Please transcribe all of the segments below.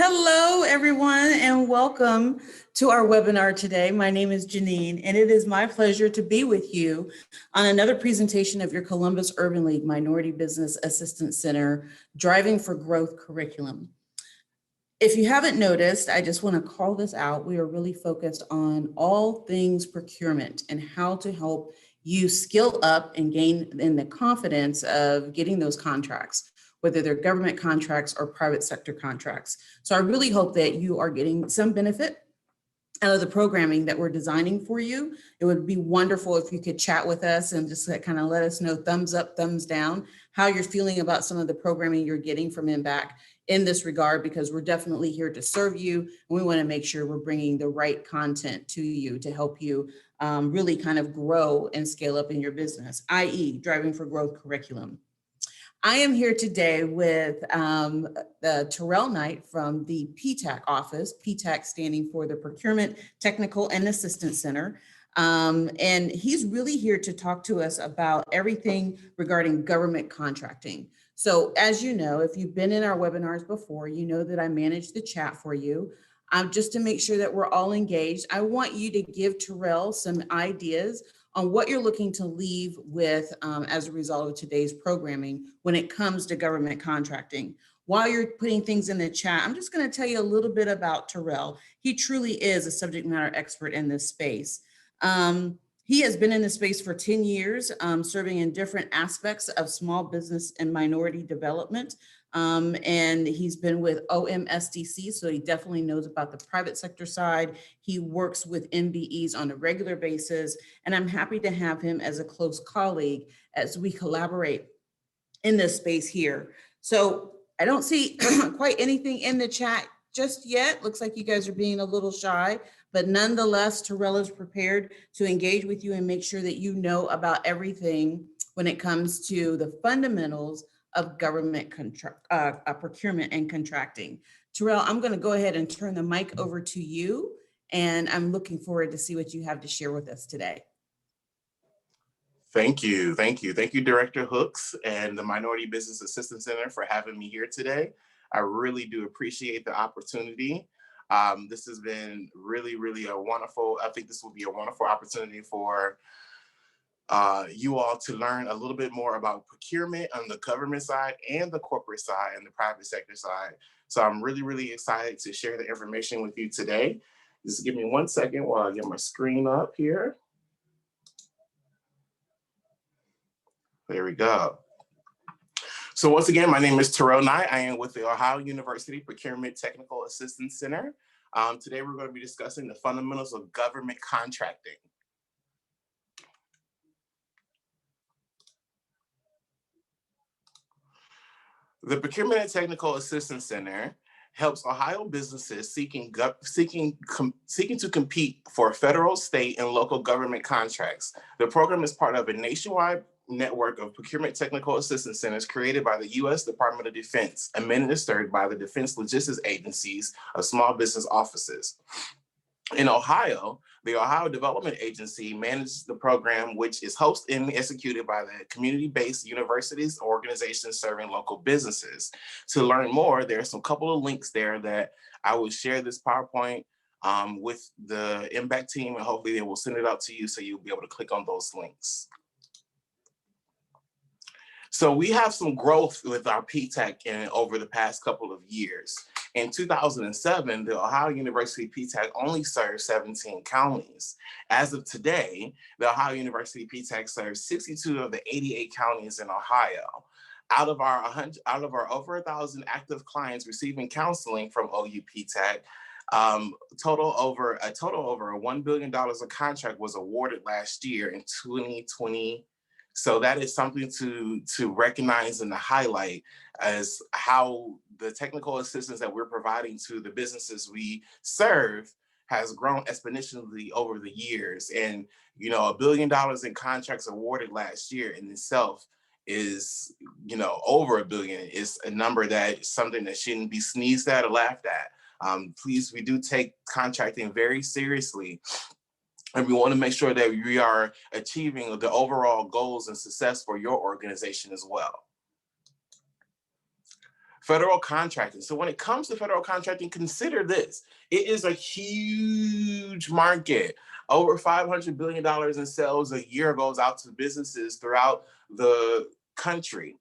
Hello, everyone, and welcome to our webinar today. My name is Janine, and it is my pleasure to be with you on another presentation of your Columbus Urban League Minority Business Assistance Center Driving for Growth curriculum. If you haven't noticed, I just want to call this out. We are really focused on all things procurement and how to help you skill up and gain in the confidence of getting those contracts, whether they're government contracts or private sector contracts. So I really hope that you are getting some benefit out of the programming that we're designing for you. It would be wonderful if you could chat with us and just kind of let us know, thumbs up, thumbs down, how you're feeling about some of the programming you're getting from MBAC in this regard, because we're definitely here to serve you. And we want to make sure we're bringing the right content to you to help you really kind of grow and scale up in your business, i.e. Driving for Growth curriculum. I am here today with Terrell Knight from the PTAC office, PTAC standing for the Procurement Technical and Assistance Center. And he's really here to talk to us about everything regarding government contracting. So as you know, if you've been in our webinars before, you know that I manage the chat for you. Just to make sure that we're all engaged, I want you to give Terrell some ideas on what you're looking to leave with as a result of today's programming when it comes to government contracting. While you're putting things in the chat, I'm just going to tell you a little bit about Terrell. He truly is a subject matter expert in this space. He has been in the space for 10 years, serving in different aspects of small business and minority development. And he's been with OMSDC, so he definitely knows about the private sector side. He works with MBEs on a regular basis, and I'm happy to have him as a close colleague as we collaborate in this space here. So I don't see quite anything in the chat just yet. Looks like you guys are being a little shy, but nonetheless, Terrell is prepared to engage with you and make sure that you know about everything when it comes to the fundamentals of government procurement and contracting. Terrell, I'm going to go ahead and turn the mic over to you, and I'm looking forward to see what you have to share with us today. Thank you, Director Hooks and the Minority Business Assistance Center for having me here today. I really do appreciate the opportunity. This has been really a wonderful, I think this will be a wonderful opportunity for you all to learn a little bit more about procurement on the government side and the corporate side and the private sector side. So I'm really excited to share the information with you today. Just give me 1 second while I get my screen up here. There we go. So once again, my name is Terrell Knight. I am with the Ohio University Procurement Technical Assistance Center. Today we're going to be discussing the fundamentals of government contracting. The Procurement and Technical Assistance Center helps Ohio businesses seeking to compete for federal, state, and local government contracts. The program is part of a nationwide network of Procurement Technical Assistance Centers created by the U.S. Department of Defense, administered by the Defense Logistics Agencies of Small Business Offices. In Ohio, the Ohio Development Agency manages the program, which is hosted and executed by the community-based universities, organizations serving local businesses. To learn more, there's a couple of links there that I will share this PowerPoint with the MBAC team, and hopefully they will send it out to you so you'll be able to click on those links. So we have some growth with our PTAC over the past couple of years. In 2007, the Ohio University PTAC only served 17 counties. As of today, the Ohio University PTAC serves 62 of the 88 counties in Ohio. Out of our over 1,000 active clients receiving counseling from OU PTAC, a total over $1 billion of contract was awarded last year in 2020. So that is something to recognize and to highlight as how the technical assistance that we're providing to the businesses we serve has grown exponentially over the years. And, you know, $1 billion in contracts awarded last year in itself is, you know, over $1 billion is a number that is something that shouldn't be sneezed at or laughed at. Please, we do take contracting very seriously. And we want to make sure that we are achieving the overall goals and success for your organization as well. Federal contracting. So when it comes to federal contracting, consider this. It is a huge market. Over $500 billion in sales a year goes out to businesses throughout the country.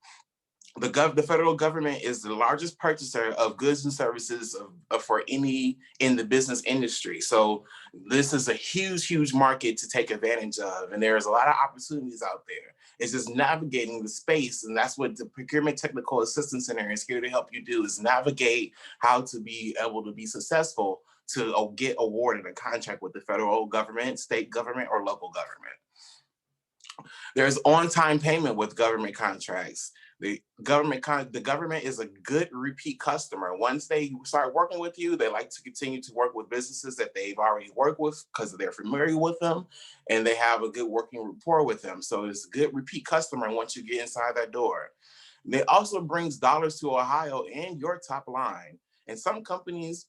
The federal government is the largest purchaser of goods and services for any in the business industry. So this is a huge market to take advantage of. And there's a lot of opportunities out there. It's just navigating the space. And that's what the Procurement Technical Assistance Center is here to help you do, is navigate how to be able to be successful to get awarded a contract with the federal government, state government, or local government. There's on-time payment with government contracts. The government is a good repeat customer. Once they start working with you, they like to continue to work with businesses that they've already worked with because they're familiar with them and they have a good working rapport with them. So it's a good repeat customer once you get inside that door. And it also brings dollars to Ohio and your top line. And some companies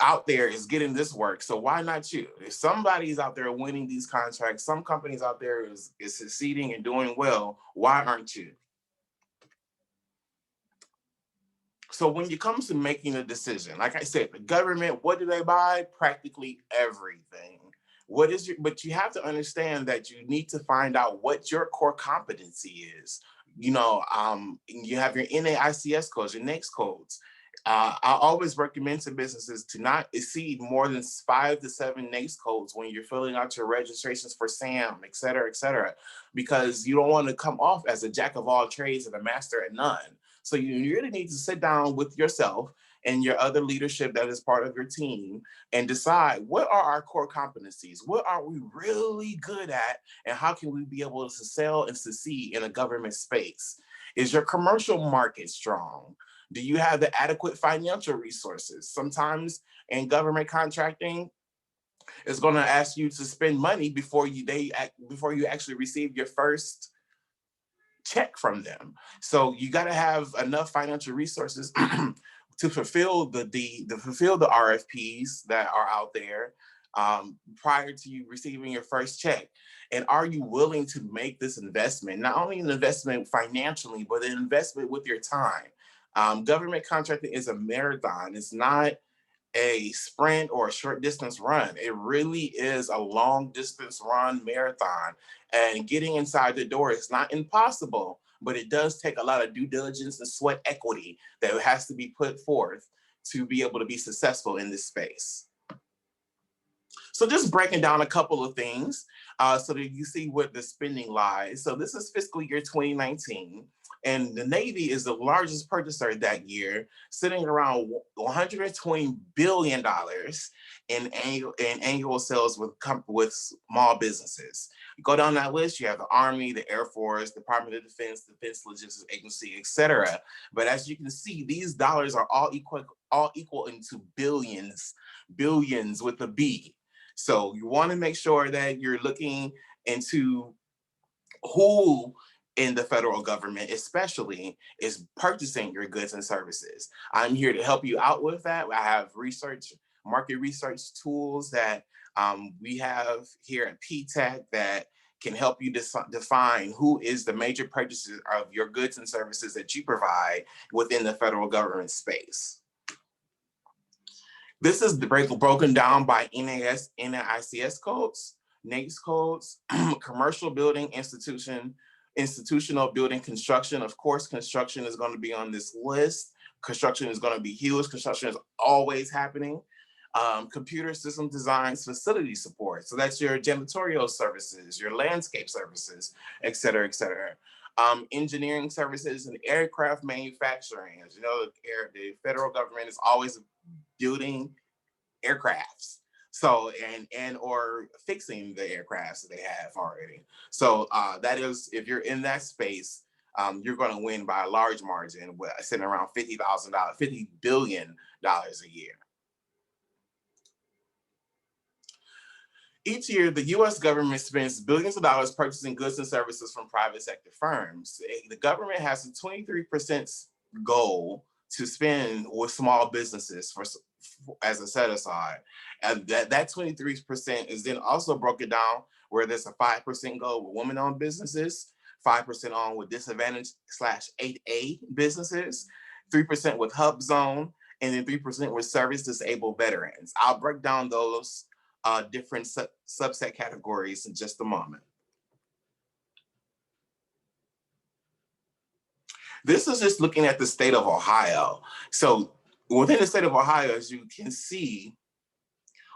out there is getting this work, so why not you? If somebody's out there winning these contracts, some companies out there is succeeding and doing well, why aren't you? So when it comes to making a decision, like I said, the government, what do they buy? Practically everything. But you have to understand that you need to find out what your core competency is. You have your NAICS codes, your NAICS codes. I always recommend to businesses to not exceed more than 5 to 7 NAICS codes when you're filling out your registrations for SAM, et cetera, because you don't want to come off as a jack of all trades and a master at none. So you really need to sit down with yourself and your other leadership that is part of your team and decide, what are our core competencies? What are we really good at? And how can we be able to sell and succeed in a government space? Is your commercial market strong? Do you have the adequate financial resources? Sometimes in government contracting, it's going to ask you to spend money before you actually receive your first check from them. So you got to have enough financial resources to fulfill the RFPs that are out there prior to you receiving your first check. And are you willing to make this investment? Not only an investment financially, but an investment with your time. Government contracting is a marathon. It's not a sprint or a short distance run. It really is a long distance run marathon. And getting inside the door is not impossible, but it does take a lot of due diligence and sweat equity that has to be put forth to be able to be successful in this space. So just breaking down a couple of things so that you see where the spending lies. So this is fiscal year 2019. And the Navy is the largest purchaser that year, sitting around $120 billion in annual sales with small businesses. You go down that list, you have the Army, the Air Force, Department of Defense, Defense Logistics Agency, etc. But as you can see, these dollars are all equal into billions with a B. So you want to make sure that you're looking into who in the federal government especially is purchasing your goods and services. I'm here to help you out with that. I have market research tools that we have here at PTAC that can help you define who is the major purchaser of your goods and services that you provide within the federal government space. This is broken down by NAICS codes, NAICS codes, commercial building, institutional building construction. Of course, construction is going to be on this list. Construction is going to be huge. Construction is always happening. Computer system designs, facility support. So that's your janitorial services, your landscape services, et cetera, et cetera. Engineering services and aircraft manufacturing. As you know, the federal government is always building aircrafts. So, or fixing the aircrafts that they have already. So that is, if you're in that space, you're going to win by a large margin, sitting around $50 billion a year. Each year, the U.S. government spends billions of dollars purchasing goods and services from private sector firms. The government has a 23% goal to spend with small businesses as a set aside. And that 23% is then also broken down where there's a 5% goal with women-owned businesses, 5% on with disadvantaged/8A businesses, 3% with HUBZone, and then 3% with service disabled veterans. I'll break down those different subset categories in just a moment. This is just looking at the state of Ohio. So within the state of Ohio, as you can see,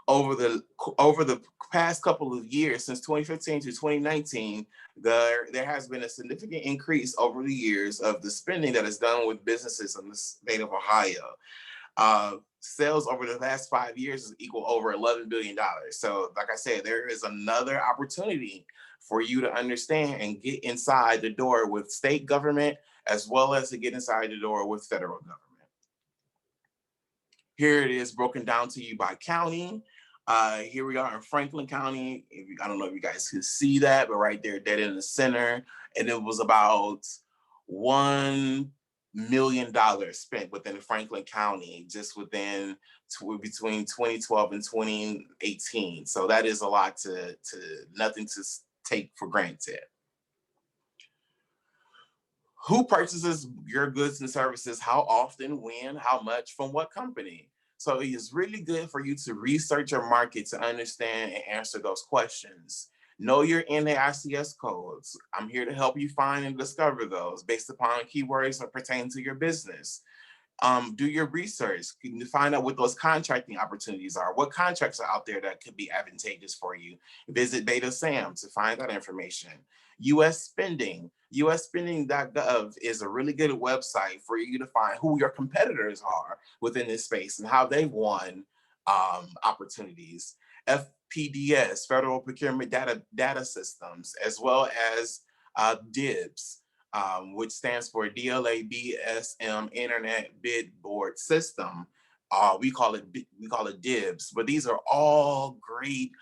over the past couple of years, since 2015 to 2019, there has been a significant increase over the years of the spending that is done with businesses in the state of Ohio. Sales over the last 5 years is equal over $11 billion. So like I said, there is another opportunity for you to understand and get inside the door with state government, as well as to get inside the door with federal government. Here it is broken down to you by county. Here we are in Franklin County. I don't know if you guys can see that, but right there, dead in the center. And it was about $1 million spent within Franklin County, just between 2012 and 2018. So that is a lot to nothing to take for granted. Who purchases your goods and services? How often, when, how much, from what company? So it is really good for you to research your market to understand and answer those questions. Know your NAICS codes. I'm here to help you find and discover those based upon keywords that pertain to your business. Do your research. You can find out what those contracting opportunities are. What contracts are out there that could be advantageous for you? Visit BetaSAM to find that information. US Spending. USspending.gov is a really good website for you to find who your competitors are within this space and how they've won opportunities. FPDS, Federal Procurement Data Systems, as well as DIBS, which stands for DLA-BSM Internet Bid Board System. We call it DIBS, but these are all great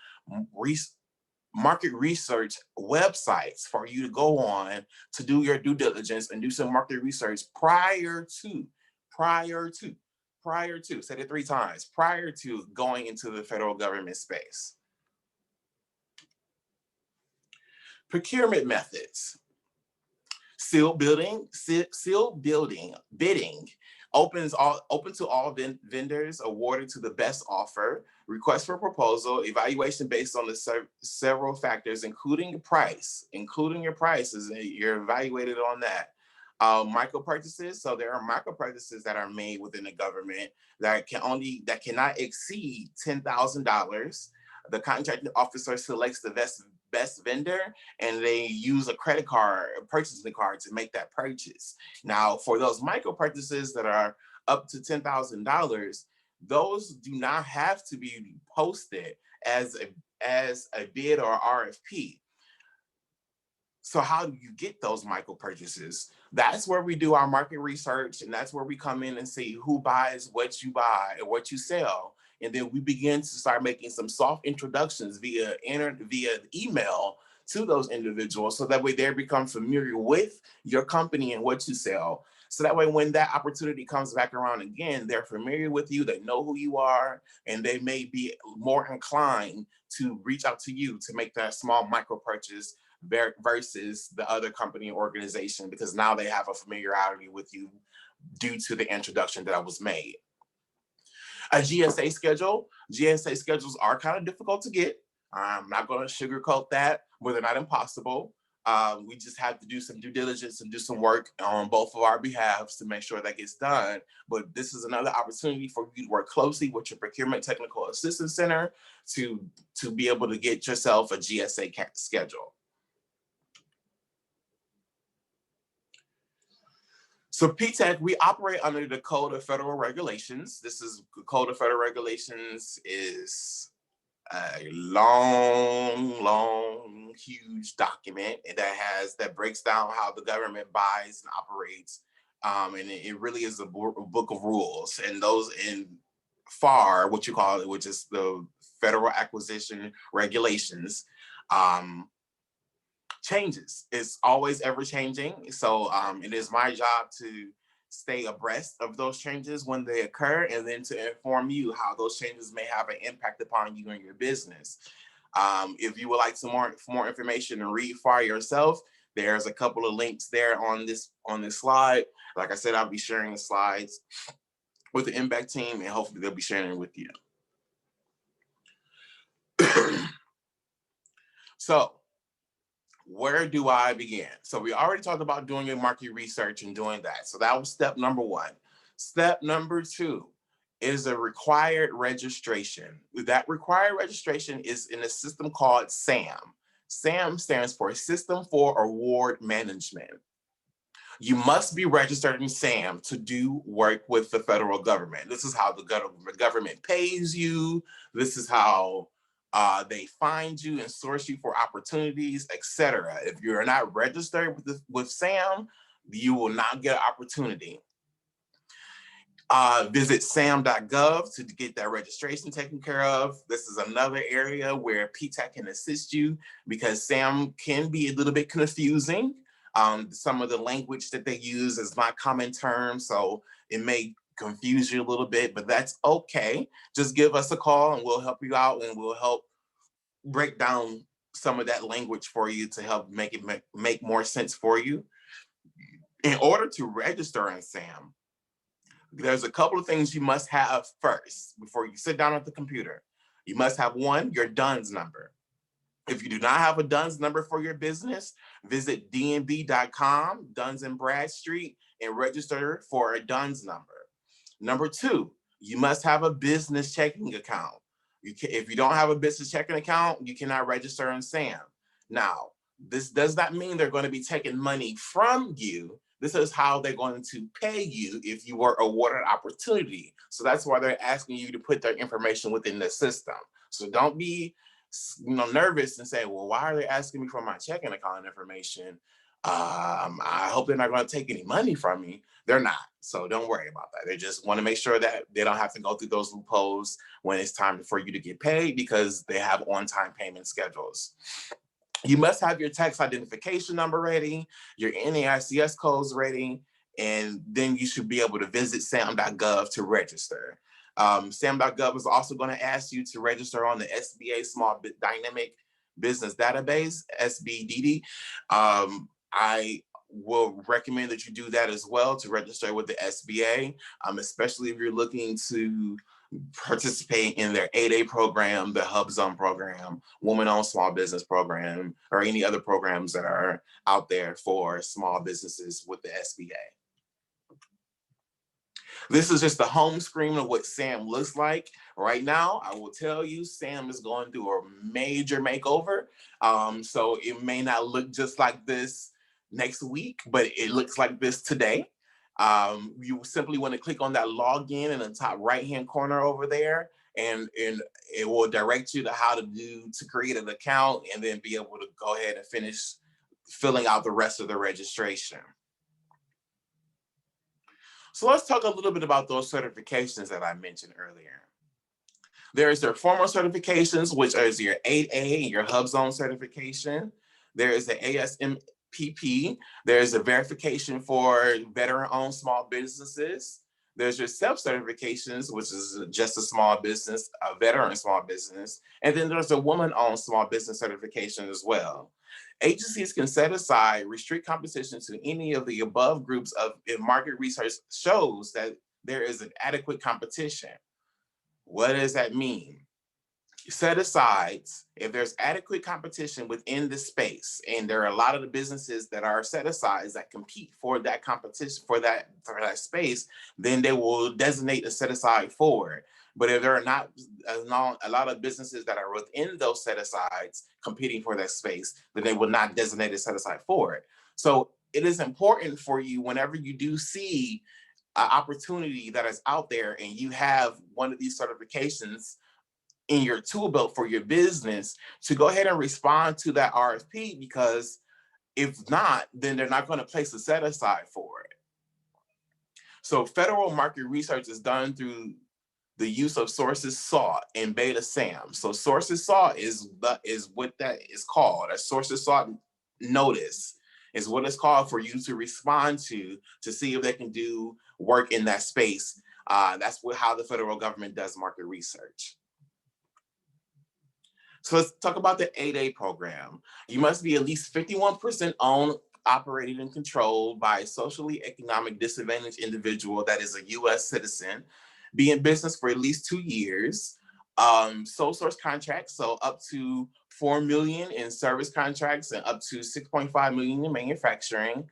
market research websites for you to go on to do your due diligence and do some market research prior to, said it 3 times, prior to going into the federal government space. Procurement methods. Seal bidding, bidding, open to all vendors awarded to the best offer, request for proposal, evaluation based on the several factors, including your price. You're evaluated on that. Micro purchases. So there are micro purchases that are made within the government that cannot exceed $10,000. The contracting officer selects the best vendor, and they use a credit card, a purchasing card, to make that purchase. Now, for those micro purchases that are up to $10,000, those do not have to be posted as a bid or RFP. So how do you get those micro purchases? That's where we do our market research, and that's where we come in and see who buys what you buy and what you sell. And then we begin to start making some soft introductions via email to those individuals, so that way they become familiar with your company and what you sell. So that way, when that opportunity comes back around again, they're familiar with you, they know who you are, and they may be more inclined to reach out to you to make that small micro purchase versus the other company or organization, because now they have a familiarity with you due to the introduction that was made. A GSA schedule. GSA schedules are kind of difficult to get. I'm not going to sugarcoat that, but they're not impossible. We just have to do some due diligence and do some work on both of our behalves to make sure that gets done. But this is another opportunity for you to work closely with your Procurement Technical Assistance Center to be able to get yourself a GSA schedule. So PTAC, we operate under the Code of Federal Regulations. This is the Code of Federal Regulations is a long, huge document that breaks down how the government buys and operates. And it really is a book of rules. And those in FAR, what you call it, which is the Federal Acquisition Regulations, changes. It's always ever changing. So it is my job to stay abreast of those changes when they occur, and then to inform you how those changes may have an impact upon you and your business. If you would like some more information and read FAR yourself, There's a couple of links there on this slide. Like I said, I'll be sharing the slides with the MBAC team, and hopefully they'll be sharing it with you. So where do I begin? So we already talked about doing your market research and doing that. So that was step number one. Step number two is a required registration. That required registration is in a system called SAM. SAM stands for System for Award Management. You must be registered in SAM to do work with the federal government. This is how the government pays you. This is how they find you and source you for opportunities, etc. If you're not registered with SAM, you will not get an opportunity. Visit sam.gov to get that registration taken care of. This is another area where PTAC can assist you because SAM can be a little bit confusing. Some of the language that they use is not common terms, so it may confuse you a little bit, but that's okay. Just give us a call and we'll help you out, and we'll help break down some of that language for you to help make it make more sense for you. In order to register in SAM, there's a couple of things you must have first before you sit down at the computer. You must have one, your DUNS number. If you do not have a DUNS number for your business, visit dnb.com, Duns and Bradstreet, and register for a DUNS number. Number two, you must have a business checking account. If you don't have a business checking account, you cannot register in SAM. Now, this does not mean they're going to be taking money from you. This is how they're going to pay you if you were awarded opportunity. So that's why they're asking you to put their information within the system. So don't be nervous and say, well, why are they asking me for my checking account information? I hope they're not going to take any money from me. They're not. So don't worry about that. They just want to make sure that they don't have to go through those loopholes when it's time for you to get paid, because they have on-time payment schedules. You must have your tax identification number ready, your NAICS codes ready, and then you should be able to visit sam.gov to register. Sam.gov is also going to ask you to register on the SBA Small Dynamic Business Database, SBDD. I will recommend that you do that as well to register with the SBA, especially if you're looking to participate in their 8A program, the HUBZone program, Woman-Owned Small Business program, or any other programs that are out there for small businesses with the SBA. This is just the home screen of what SAM looks like. Right now, I will tell you, SAM is going through a major makeover. So it may not look just like this next week, but it looks like this today. You simply want to click on that login in the top right-hand corner over there, and it will direct you to how to create an account and then be able to go ahead and finish filling out the rest of the registration. So let's talk a little bit about those certifications that I mentioned earlier. There's your formal certifications, which is your 8A, your HUBZone certification. There is the ASMPP. There's a verification for veteran-owned small businesses. There's your self-certifications, which is just a small business, a veteran small business. And then there's a woman-owned small business certification as well. Agencies can set aside, restrict competition to any of the above groups if market research shows that there is an adequate competition. What does that mean? Set aside if there's adequate competition within the space, and there are a lot of the businesses that are set aside that compete for that competition, for that space, then they will designate a set aside for it. But if there are not a lot of businesses that are within those set asides competing for that space, then they will not designate a set aside for it. So it is important for you, whenever you do see an opportunity that is out there and you have one of these certifications in your tool belt for your business, to go ahead and respond to that RFP, because if not, then they're not going to place a set aside for it. So federal market research is done through the use of sources sought in beta SAM. So sources sought is what that is called. A sources sought notice is what it's called for you to respond to see if they can do work in that space. That's how the federal government does market research. So let's talk about the 8A program. You must be at least 51% owned, operated, and controlled by a socially economic disadvantaged individual that is a U.S. citizen, be in business for at least 2 years, sole source contracts, so up to $4 million in service contracts and up to $6.5 million in manufacturing.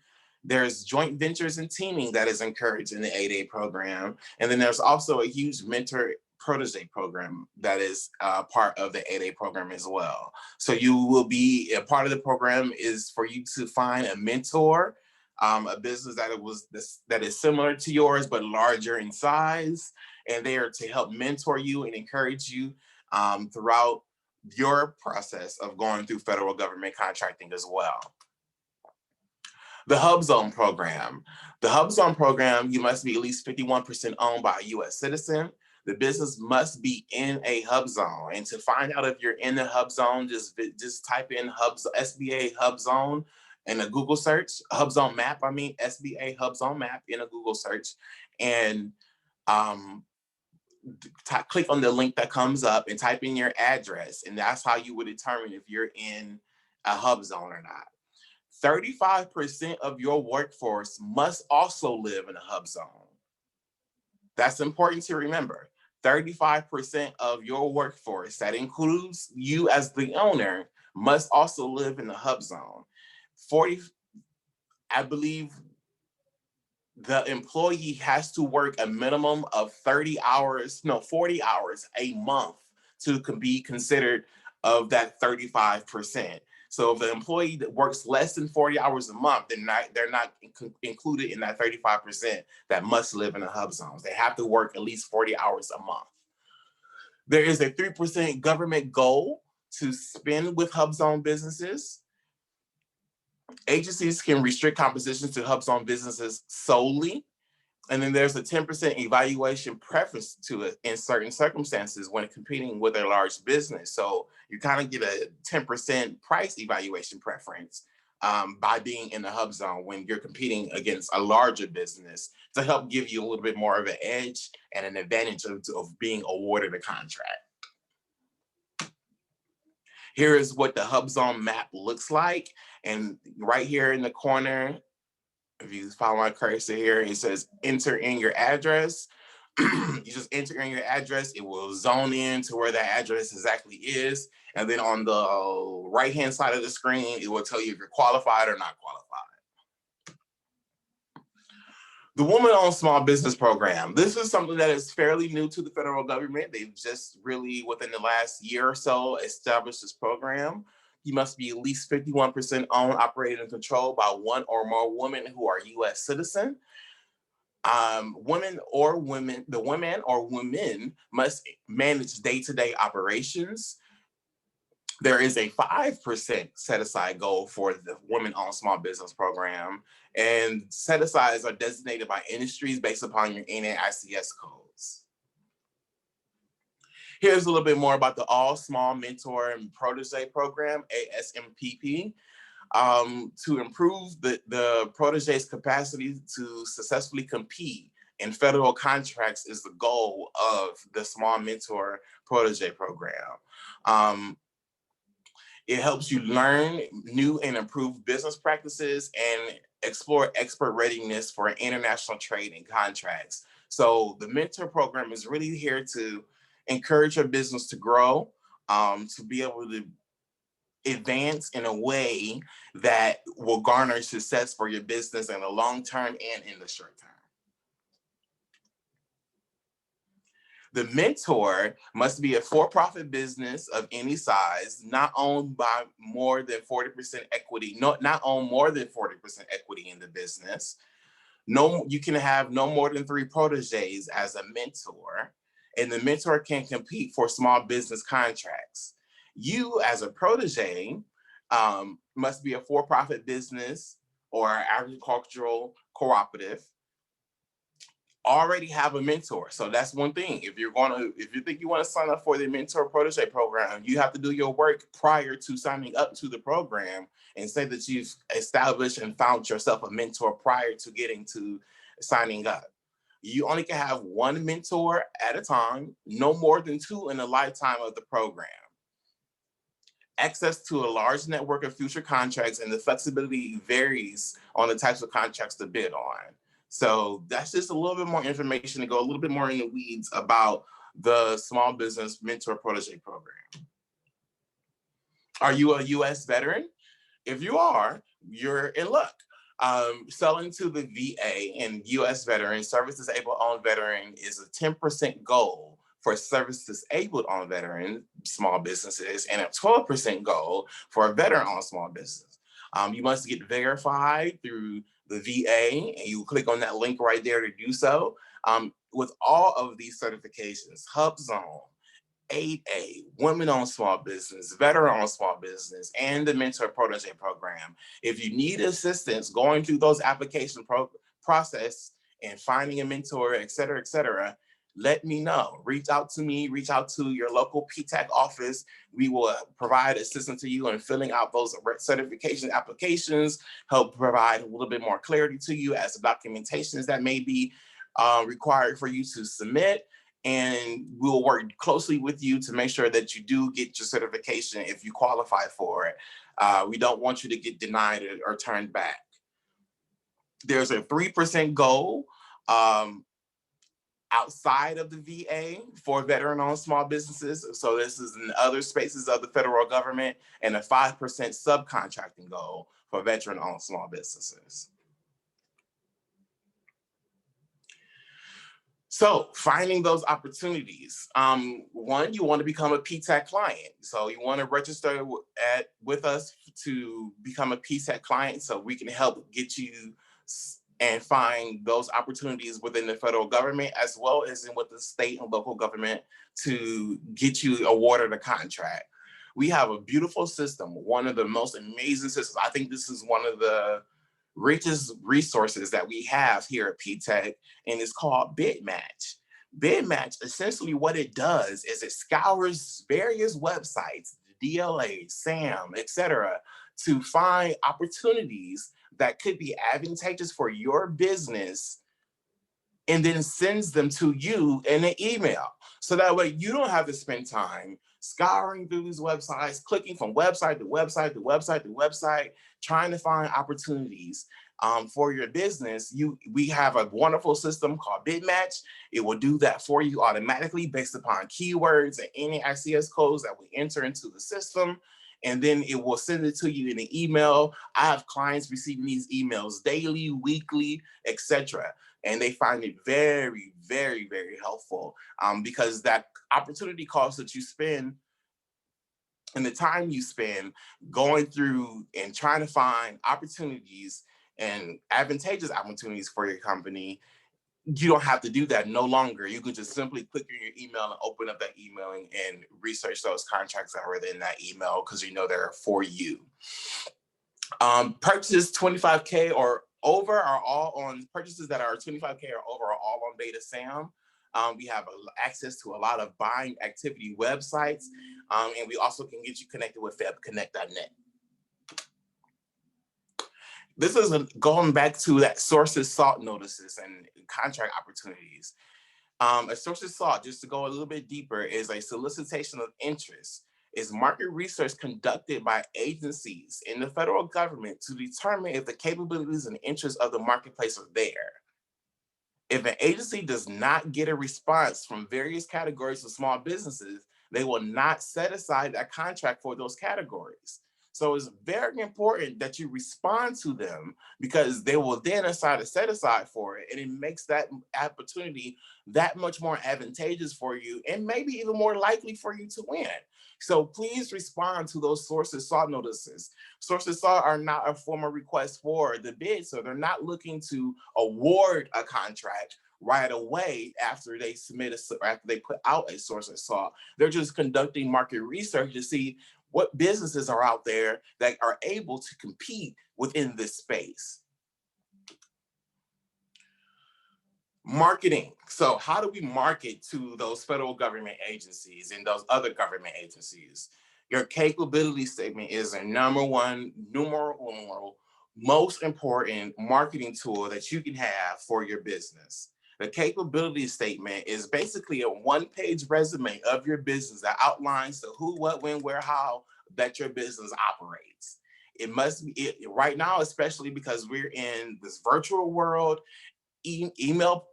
There's joint ventures and teaming that is encouraged in the 8A program. And then there's also a huge Mentor-Protégé program that is part of the 8A program as well. So you will be, a part of the program is for you to find a mentor, a business that is similar to yours, but larger in size. And they are to help mentor you and encourage you throughout your process of going through federal government contracting as well. The HUBZone program. The HUBZone program, you must be at least 51% owned by a U.S. citizen. The business must be in a HUBZone. And to find out if you're in the HUBZone, just type in SBA HUBZone in a Google search, HUBZone map, SBA HUBZone map in a Google search. And click on the link that comes up and type in your address. And that's how you would determine if you're in a HUBZone or not. 35% of your workforce must also live in a HUBZone. That's important to remember. 35% of your workforce, that includes you as the owner, must also live in the HUBZone. I believe the employee has to work a minimum of 40 hours a month to be considered of that 35%. So if the employee that works less than 40 hours a month, they're not included in that 35% that must live in the HUBZones. They have to work at least 40 hours a month. There is a 3% government goal to spend with HUBZone businesses. Agencies can restrict compositions to HUBZone businesses solely. And then there's a 10% evaluation preference to it in certain circumstances when competing with a large business. So you kind of get a 10% price evaluation preference by being in the HUBZone when you're competing against a larger business to help give you a little bit more of an edge and an advantage of being awarded a contract. Here is what the HUBZone map looks like. And right here in the corner, if you follow my cursor here, it says enter in your address. You just enter in your address, it will zone in to where that address exactly is. And then on the right-hand side of the screen, it will tell you if you're qualified or not qualified. The Woman-Owned Small Business Program. This is something that is fairly new to the federal government. They've just really, within the last year or so, established this program. You must be at least 51% owned, operated, and controlled by one or more women who are U.S. citizen. The women or women must manage day-to-day operations. There is a 5% set-aside goal for the Women-Owned Small Business Program, and set-asides are designated by industries based upon your NAICS codes. Here's a little bit more about the All Small Mentor and Protégé Program, ASMPP. To improve the protégé's capacity to successfully compete in federal contracts is the goal of the Small Mentor Protégé Program. It helps you learn new and improved business practices and explore expert readiness for international trade and contracts. So the Mentor program is really here to encourage your business to grow, to be able to advance in a way that will garner success for your business in the long term and in the short term. The mentor must be a for-profit business of any size, not owned by more than 40% equity, not own more than 40% equity in the business. No, you can have no more than 3 protégés as a mentor, and the mentor can compete for small business contracts. You as a protégé must be a for-profit business or agricultural cooperative. Already have a mentor. So that's one thing. If you think you want to sign up for the Mentor-Protégé program, you have to do your work prior to signing up to the program and say that you've established and found yourself a mentor prior to getting to signing up. You only can have 1 mentor at a time, no more than 2 in the lifetime of the program. access to a large network of future contracts, and the flexibility varies on the types of contracts to bid on. So that's just a little bit more information to go a little bit more in the weeds about the Small Business Mentor-Protégé program. Are you a U.S. veteran? If you are, you're in luck. Selling to the VA and U.S. veteran, service disabled on veteran is a 10% goal for service disabled on veteran small businesses and a 12% goal for a veteran on small business. You must get verified through the VA, and you click on that link right there to do so. With all of these certifications, HUBZone, 8A, Women-Owned Small Business, Veteran-Owned Small Business, and the Mentor-Protégé program. If you need assistance going through those application process and finding a mentor, et cetera, let me know. Reach out to me, reach out to your local PTAC office. We will provide assistance to you in filling out those certification applications, help provide a little bit more clarity to you as the documentations that may be required for you to submit. And we'll work closely with you to make sure that you do get your certification if you qualify for it. We don't want you to get denied or turned back. There's a 3% goal outside of the VA for veteran-owned small businesses. So this is in other spaces of the federal government, and a 5% subcontracting goal for veteran-owned small businesses. So finding those opportunities. One, you want to become a PTAC client. So you want to register with us to become a PTAC client so we can help get you and find those opportunities within the federal government as well as with the state and local government to get you awarded a contract. We have a beautiful system, one of the most amazing systems. I think this is one of the richest resources that we have here at PTAC, and it's called BidMatch. BidMatch, essentially what it does is it scours various websites, DLA, SAM, etc., to find opportunities that could be advantageous for your business, and then sends them to you in an email. So that way you don't have to spend time scouring through these websites, clicking from website to website to website to website, trying to find opportunities for your business. We have a wonderful system called BidMatch. It will do that for you automatically based upon keywords and NAICS codes that we enter into the system. And then it will send it to you in an email. I have clients receiving these emails daily, weekly, etc. And they find it very, very, very helpful because that opportunity cost that you spend and the time you spend going through and trying to find opportunities and advantageous opportunities for your company, you don't have to do that no longer. You can just simply click on your email and open up that email and research those contracts that are within that email because you know they're for you. Purchases 25K or over are all on purchases that are 25K or over are all on Beta SAM. We have access to a lot of buying activity websites, and we also can get you connected with febconnect.net. This is going back to that sources sought notices and contract opportunities. A sources sought, just to go a little bit deeper, is a solicitation of interest. Is market research conducted by agencies in the federal government to determine if the capabilities and interests of the marketplace are there. If an agency does not get a response from various categories of small businesses, they will not set aside that contract for those categories. So it's very important that you respond to them because they will then decide to set aside for it, and it makes that opportunity that much more advantageous for you and maybe even more likely for you to win. So please respond to those sources sought notices. Sources sought are not a formal request for the bid, so they're not looking to award a contract right away after they after they put out a sources sought. They're just conducting market research to see what businesses are out there that are able to compete within this space. Marketing. So how do we market to those federal government agencies and those other government agencies? Your capability statement is a number one, most important marketing tool that you can have for your business. The capability statement is basically a one-page resume of your business that outlines the who, what, when, where, how that your business operates. It must be right now, especially because we're in this virtual world. Email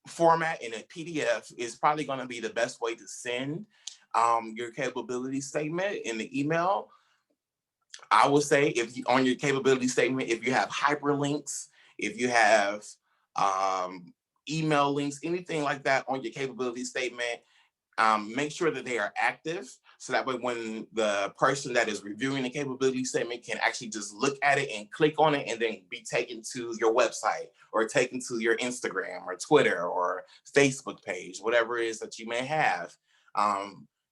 format in a PDF is probably going to be the best way to send your capability statement in the email. I would say if you on your capability statement, if you have hyperlinks, if you have email links, anything like that on your capability statement, make sure that they are active, so that way when the person that is reviewing the capability statement can actually just look at it and click on it and then be taken to your website or taken to your Instagram or Twitter or Facebook page, whatever it is that you may have.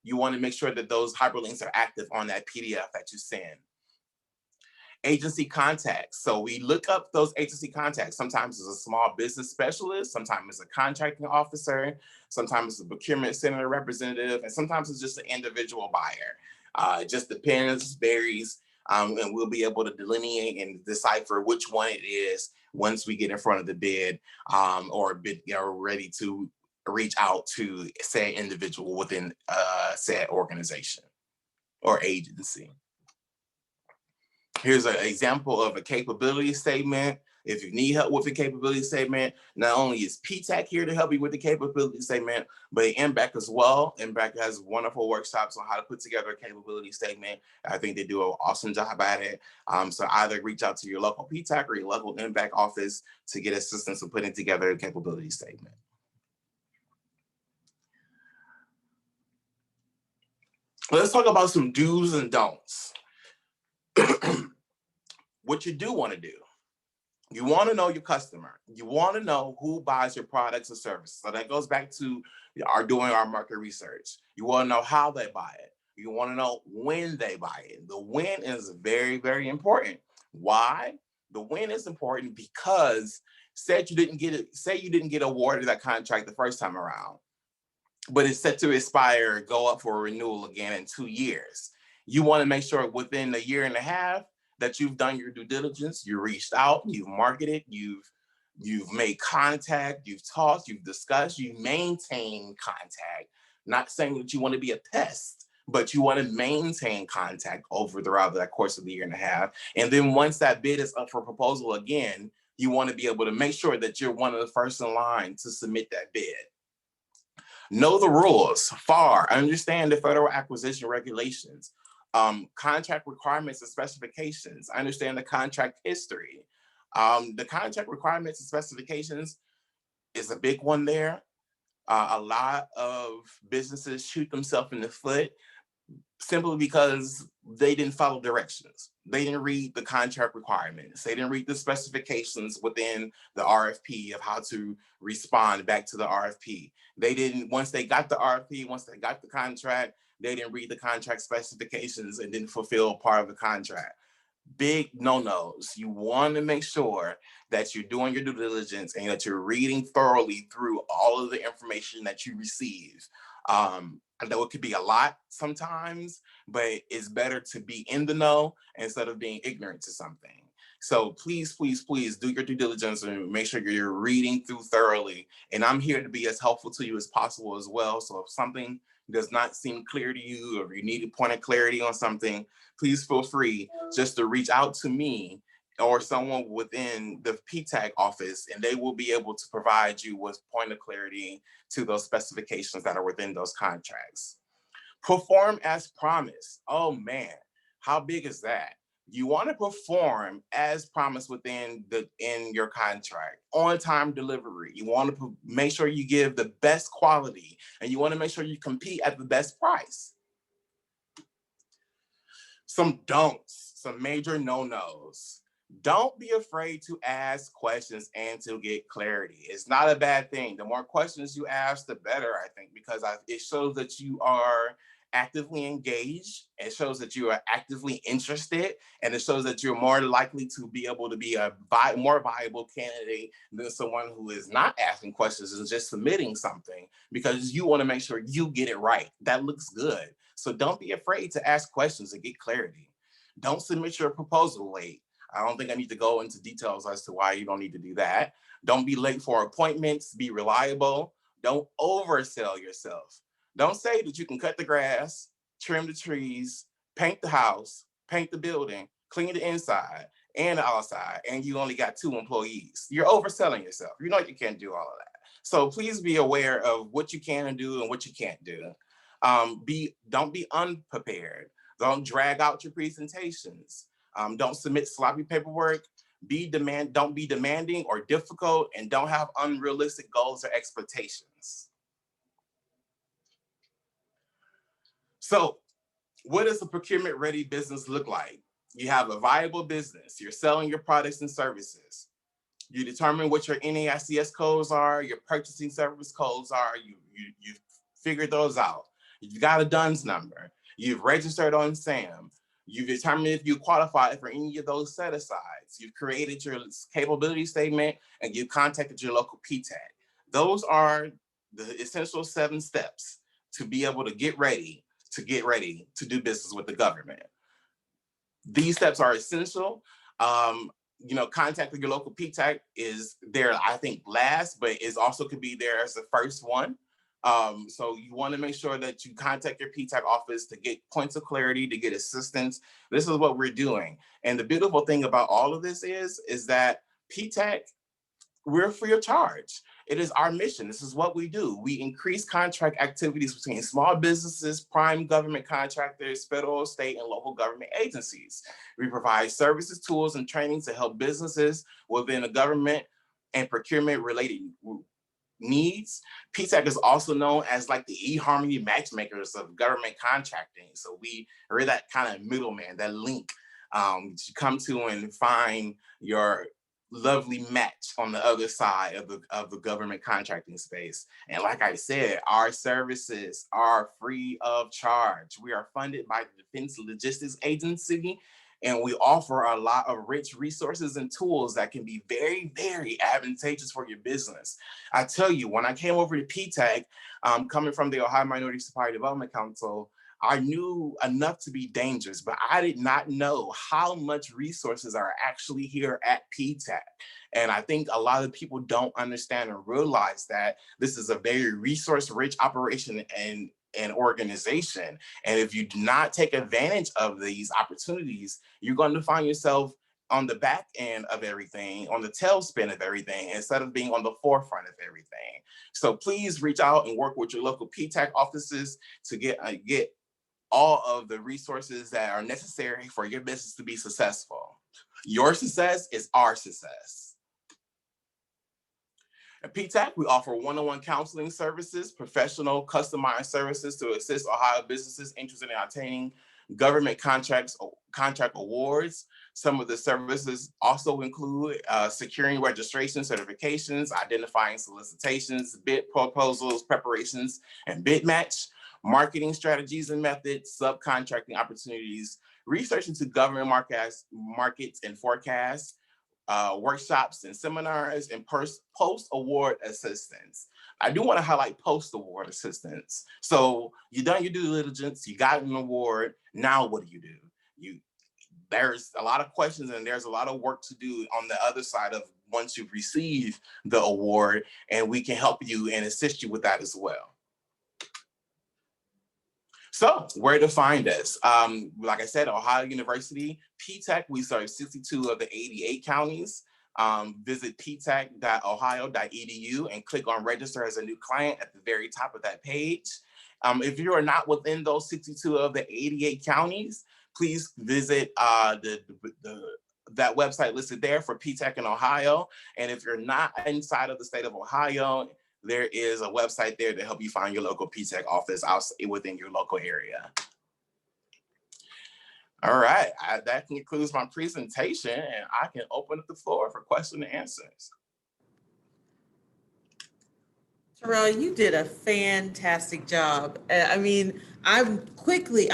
You want to make sure that those hyperlinks are active on that PDF that you send. Agency contacts. So we look up those agency contacts. Sometimes it's a small business specialist, sometimes it's a contracting officer, sometimes it's a procurement center representative, and sometimes it's just an individual buyer. It just depends, varies, and we'll be able to delineate and decipher which one it is once we get in front of the bid or bid, ready to reach out to said individual within said organization or agency. Here's an example of a capability statement. If you need help with the capability statement, not only is PTAC here to help you with the capability statement, but NBAC as well. NBAC has wonderful workshops on how to put together a capability statement. I think they do an awesome job at it. So either reach out to your local PTAC or your local NBAC office to get assistance in putting together a capability statement. Let's talk about some do's and don'ts. What you do want to do. You want to know your customer. You want to know who buys your products or services. So that goes back to doing our market research. You want to know how they buy it. You want to know when they buy it. The when is very, very important. Why? The when is important because say you didn't get awarded that contract the first time around, but it's set to expire, go up for a renewal again in 2 years. You want to make sure within a year and a half that you've done your due diligence, you reached out, you've marketed, you've made contact, you've talked, you've discussed, you maintain contact. Not saying that you want to be a pest, but you want to maintain contact throughout that course of the year and a half. And then once that bid is up for proposal again, you want to be able to make sure that you're one of the first in line to submit that bid. Know the rules. FAR, understand the federal acquisition regulations. Contract requirements and specifications. Understand the contract history. The contract requirements and specifications is a big one there. A lot of businesses shoot themselves in the foot simply because they didn't follow directions. They didn't read the contract requirements. They didn't read the specifications within the RFP of how to respond back to the RFP. They didn't, once they got the RFP, once they got the contract, they didn't read the contract specifications and didn't fulfill part of the contract. Big no-nos. You want to make sure that you're doing your due diligence and that you're reading thoroughly through all of the information that you receive. I know it could be a lot sometimes, but it's better to be in the know instead of being ignorant to something. So please, please, please do your due diligence and make sure you're reading through thoroughly. And I'm here to be as helpful to you as possible as well. So if something does not seem clear to you or you need a point of clarity on something, please feel free just to reach out to me or someone within the PTAC office, and they will be able to provide you with point of clarity to those specifications that are within those contracts. Perform as promised. Oh man, how big is that? You want to perform as promised in your contract. On-time delivery. You want to make sure you give the best quality, and you want to make sure you compete at the best price. Some don'ts, some major no-nos. Don't be afraid to ask questions and to get clarity. It's not a bad thing. The more questions you ask, the better, I think, because it shows that you are actively engaged. It shows that you are actively interested, and it shows that you're more likely to be able to be a more viable candidate than someone who is not asking questions and just submitting something because you want to make sure you get it right. That looks good. So don't be afraid to ask questions and get clarity. Don't submit your proposal late. I don't think I need to go into details as to why you don't need to do that. Don't be late for appointments. Be reliable. Don't oversell yourself. Don't say that you can cut the grass, trim the trees, paint the house, paint the building, clean the inside and the outside, and you only got 2 employees. You're overselling yourself. You know you can't do all of that. So please be aware of what you can do and what you can't do. Don't be unprepared. Don't drag out your presentations. Don't submit sloppy paperwork. Don't be demanding or difficult, and don't have unrealistic goals or expectations. So what does a procurement ready business look like? You have a viable business. You're selling your products and services. You determine what your NAICS codes are, your purchasing service codes are. You figured those out. You've got a DUNS number. You've registered on SAM. You've determined if you qualify for any of those set-asides. You've created your capability statement, and you've contacted your local PTAC. Those are the essential 7 steps to be able to get ready to do business with the government. These steps are essential. Contacting your local PTAC is there, I think, last, but it also could be there as the first one. So you want to make sure that you contact your PTAC office to get points of clarity, to get assistance. This is what we're doing. And the beautiful thing about all of this is that PTAC, we're free of charge. It is our mission. This is what we do. We increase contract activities between small businesses, prime government contractors, federal, state, and local government agencies. We provide services, tools, and training to help businesses within the government and procurement related needs. PTAC is also known as like the eHarmony matchmakers of government contracting. So we're that kind of middleman, that link to come to and find your lovely match on the other side of the government contracting space. And like I said, our services are free of charge. We are funded by the Defense Logistics Agency, and we offer a lot of rich resources and tools that can be very, very advantageous for your business. I tell you, when I came over to PTAC, coming from the Ohio Minority Supplier Development Council, I knew enough to be dangerous, but I did not know how much resources are actually here at PTAC. And I think a lot of people don't understand or realize that this is a very resource-rich operation and organization. And if you do not take advantage of these opportunities, you're going to find yourself on the back end of everything, on the tailspin of everything, instead of being on the forefront of everything. So please reach out and work with your local PTAC offices to get all of the resources that are necessary for your business to be successful. Your success is our success. At PTAC, we offer one-on-one counseling services, professional customized services to assist Ohio businesses interested in obtaining government contract awards. Some of the services also include securing registration certifications, identifying solicitations, bid proposals, preparations, and bid match, marketing strategies and methods, subcontracting opportunities, research into government markets and forecasts, workshops and seminars, and post-award assistance. I do want to highlight post-award assistance. So you done your due diligence, you got an award, now what do? There's a lot of questions and there's a lot of work to do on the other side of once you receive the award, and we can help you and assist you with that as well. So where to find us? Like I said, Ohio University, PTAC, we serve 62 of the 88 counties. Visit ptac.ohio.edu and click on register as a new client at the very top of that page. If you are not within those 62 of the 88 counties, please visit that website listed there for PTAC in Ohio. And if you're not inside of the state of Ohio, there is a website there to help you find your local PTAC office within your local area. All right, that concludes my presentation, and I can open up the floor for questions and answers. Terrell, you did a fantastic job. I mean, I'm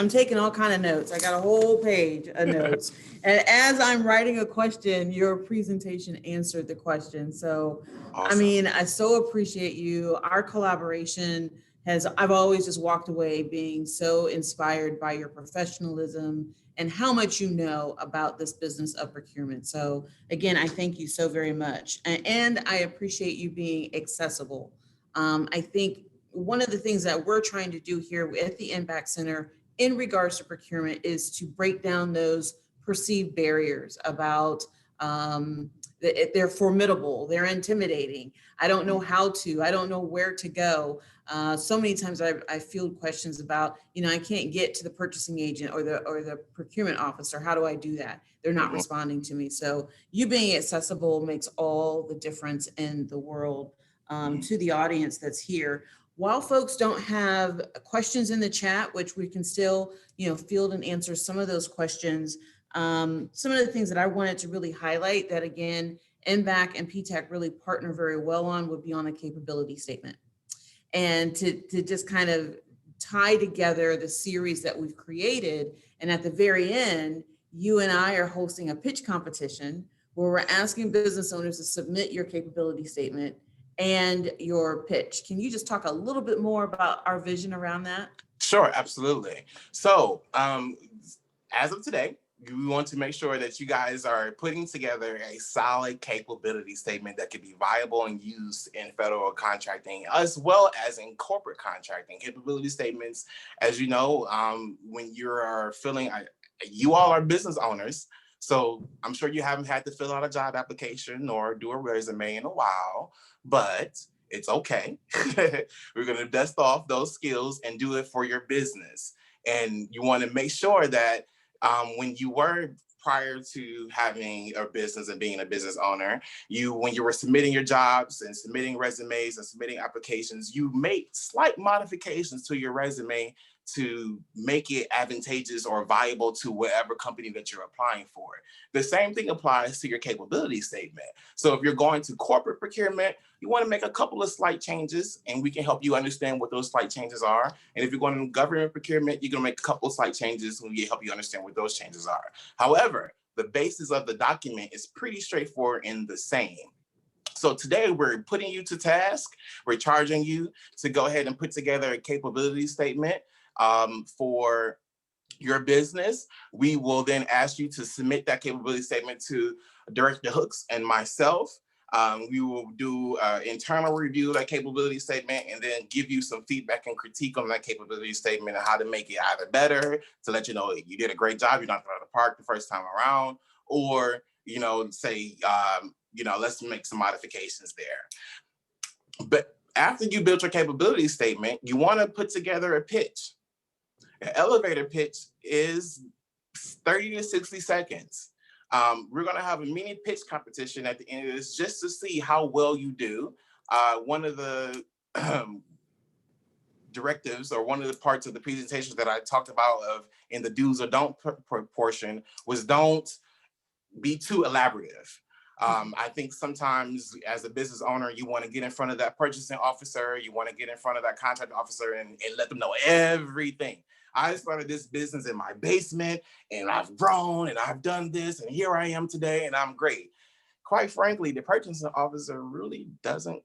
taking all kind of notes. I got a whole page of notes. And as I'm writing a question, your presentation answered the question. So, awesome. I mean, I so appreciate you. Our collaboration I've always just walked away being so inspired by your professionalism and how much you know about this business of procurement. So again, I thank you so very much. And I appreciate you being accessible. I think one of the things that we're trying to do here at the Impact Center in regards to procurement is to break down those perceived barriers about they're formidable, they're intimidating. I don't know how to, I don't know where to go. So many times I field questions about, I can't get to the purchasing agent or the procurement officer. How do I do that? They're not responding to me. So you being accessible makes all the difference in the world to the audience that's here. While folks don't have questions in the chat, which we can still, field and answer some of those questions, some of the things that I wanted to really highlight that, again, NBAC and PTAC really partner very well on would be on a capability statement. And to just kind of tie together the series that we've created. And at the very end, you and I are hosting a pitch competition where we're asking business owners to submit your capability statement and your pitch. Can you just talk a little bit more about our vision around that? Sure, absolutely. So as of today, we want to make sure that you guys are putting together a solid capability statement that can be viable and used in federal contracting, as well as in corporate contracting. Capability statements, as you know, when you are filling, you all are business owners, so I'm sure you haven't had to fill out a job application or do a resume in a while, but it's okay. We're going to dust off those skills and do it for your business. And you want to make sure that when you were prior to having a business and being a business owner, when you were submitting your jobs and submitting resumes and submitting applications, you make slight modifications to your resume to make it advantageous or viable to whatever company that you're applying for. The same thing applies to your capability statement. So if you're going to corporate procurement, you want to make a couple of slight changes, and we can help you understand what those slight changes are. And if you're going to government procurement, you're going to make a couple of slight changes, and we help you understand what those changes are. However, the basis of the document is pretty straightforward and the same. So today we're putting you to task. We're charging you to go ahead and put together a capability statement for your business. We will then ask you to submit that capability statement to Director Hooks and myself. We will do an internal review of that capability statement and then give you some feedback and critique on that capability statement and how to make it either better, to let you know you did a great job, you're not out of the park the first time around, or say let's make some modifications there. But after you build your capability statement, you want to put together a pitch. An elevator pitch is 30 to 60 seconds. We're going to have a mini pitch competition at the end of this just to see how well you do. One of the directives, or one of the parts of the presentations that I talked about in the do's or don't portion, was don't be too elaborative. I think sometimes as a business owner, you want to get in front of that purchasing officer, you want to get in front of that contract officer and let them know everything. I started this business in my basement and I've grown and I've done this and here I am today and I'm great. Quite frankly, the purchasing officer really doesn't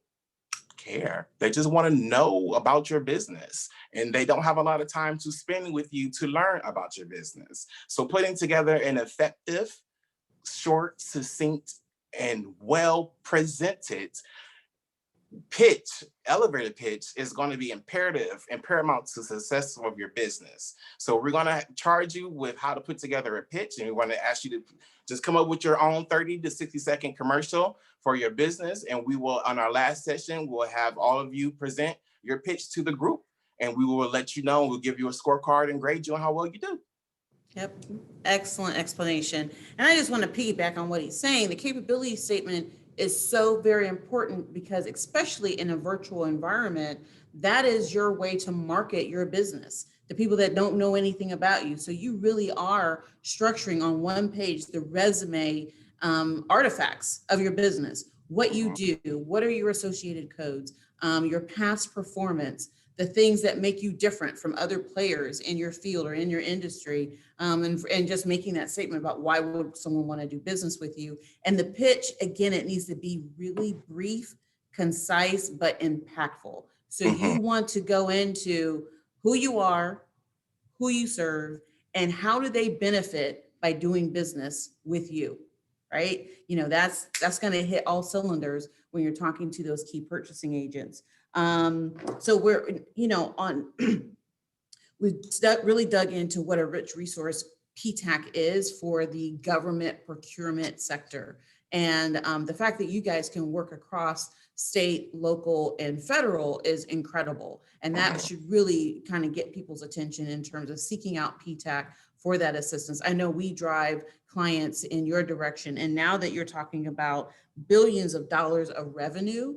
care. They just want to know about your business and they don't have a lot of time to spend with you to learn about your business. So putting together an effective, short, succinct, and well presented pitch, elevator pitch, is going to be imperative and paramount to success of your business. So we're going to charge you with how to put together a pitch, and we're going to ask you to just come up with your own 30 to 60-second commercial for your business. And we will, on our last session, we'll have all of you present your pitch to the group, and we will let you know, we'll give you a scorecard and grade you on how well you do. Yep, excellent explanation. And I just want to piggyback on what he's saying. The capability statement is so very important because, especially in a virtual environment, that is your way to market your business to people that don't know anything about you. So you really are structuring on one page the resume artifacts of your business, what you do, what are your associated codes, your past performance, the things that make you different from other players in your field or in your industry, and just making that statement about why would someone want to do business with you. And the pitch, again, it needs to be really brief, concise, but impactful. So you want to go into who you are, who you serve, and how do they benefit by doing business with you, right? That's going to hit all cylinders when you're talking to those key purchasing agents. So we're, really dug into what a rich resource PTAC is for the government procurement sector. And the fact that you guys can work across state, local, and federal is incredible. And that should really kind of get people's attention in terms of seeking out PTAC for that assistance. I know we drive clients in your direction. And now that you're talking about billions of dollars of revenue,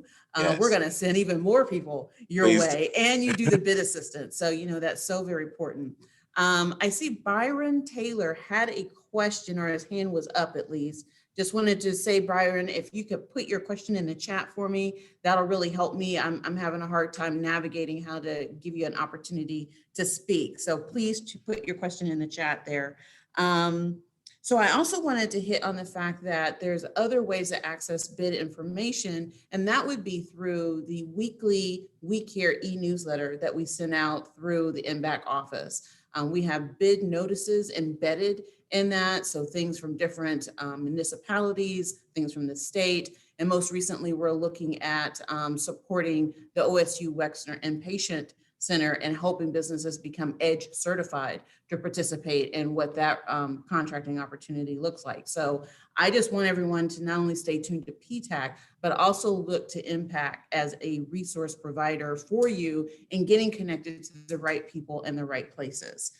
we're going to send even more people your way. And you do the bid assistance. So, that's so very important. I see Byron Taylor had a question, or his hand was up at least. Just wanted to say, Byron, if you could put your question in the chat for me, that'll really help me. I'm having a hard time navigating how to give you an opportunity to speak. So please put your question in the chat there. So I also wanted to hit on the fact that there's other ways to access bid information, and that would be through the weekly WeCare e-newsletter that we send out through the MBAC office. We have bid notices embedded in that, so things from different municipalities, things from the state, and most recently we're looking at supporting the OSU Wexner Inpatient Center and helping businesses become EDGE certified to participate in what that contracting opportunity looks like. So I just want everyone to not only stay tuned to PTAC, but also look to Impact as a resource provider for you in getting connected to the right people in the right places.